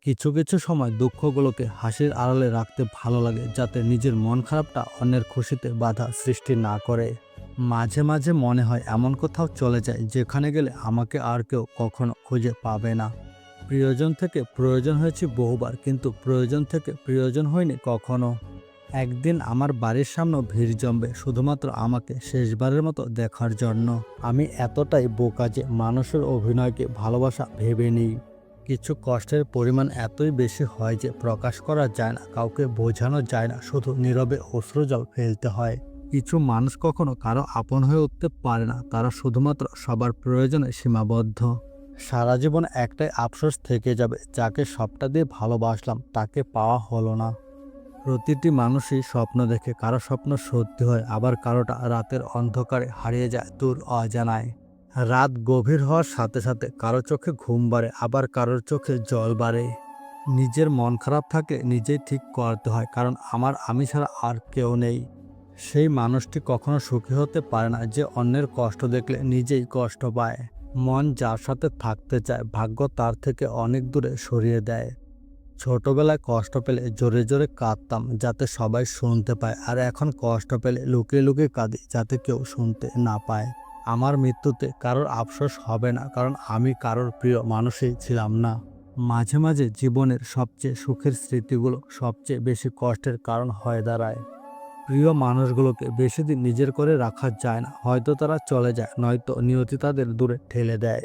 কিছু কিছু সময় দুঃখগুলোকে হাসির আড়ালে রাখতে ভালো লাগে, যাতে নিজের মন খারাপটা অন্যের খুশিতে বাধা সৃষ্টি না করে। মাঝে মাঝে মনে হয় এমন কোথাও চলে যায় যেখানে গেলে আমাকে আর কেউ কখনো খুঁজে পাবে না। প্রিয়জন থেকে প্রয়োজন হয়েছে বহুবার, কিন্তু প্রয়োজন থেকে প্রিয়জন হয়নি কখনো। একদিন আমার বাড়ির সামনে ভিড় জমবে শুধুমাত্র আমাকে শেষবারের মতো দেখার জন্য। আমি এতটাই বোকা যে মানুষের অভিনয়কে ভালোবাসা ভেবে নিই। কিছু কষ্টের পরিমাণ এতই বেশি হয় যে প্রকাশ করা যায় না, কাউকে বোঝানো যায় না, শুধু নীরবে অশ্রুজল ফেলতে হয়। কিছু মানুষ কখনো কারো আপন হয়ে উঠতে পারে না, তারা শুধুমাত্র সবার প্রয়োজনে সীমাবদ্ধ। সারা জীবন একটাই আফসোস থেকে যাবে, যাকে সবটা দিয়ে ভালোবাসলাম তাকে পাওয়া হলো না। প্রতিটি মানুষই স্বপ্ন দেখে, কারো স্বপ্ন সত্যি হয়, আবার কারোটা রাতের অন্ধকারে হারিয়ে যায় দূর অজানায়। রাত গভীর হওয়ার সাথে সাথে কারো চোখে ঘুম বাড়ে, আবার কারোর চোখে জল বাড়ে। নিজের মন খারাপ থাকলে নিজেই ঠিক করতে হয়, কারণ আমি ছাড়া আর কেউ নেই। সেই মানুষটি কখনো সুখী হতে পারে না যে অন্যের কষ্ট দেখলে নিজেই কষ্ট পায়। মন যার সাথে থাকতে চায়, ভাগ্য তার থেকে অনেক দূরে সরিয়ে দেয়। ছোটবেলায় কষ্ট পেলে জোরে জোরে কাঁদতাম যাতে সবাই শুনতে পায়, আর এখন কষ্ট পেলে লুকিয়ে লুকিয়ে কাঁদি যাতে কেউ শুনতে না পায়। আমার মৃত্যুতে কারোর আফসোস হবে না, কারণ আমি কারোর প্রিয় মানুষই ছিলাম না। মাঝে মাঝে জীবনের সবচেয়ে সুখের স্মৃতিগুলো সবচেয়ে বেশি কষ্টের কারণ হয়ে দাঁড়ায়। প্রিয় মানুষগুলোকে বেশি দিন নিজের করে রাখা যায় না, হয়তো তারা চলে যায়, নয়তো নিয়তি তাদের দূরে ঠেলে দেয়।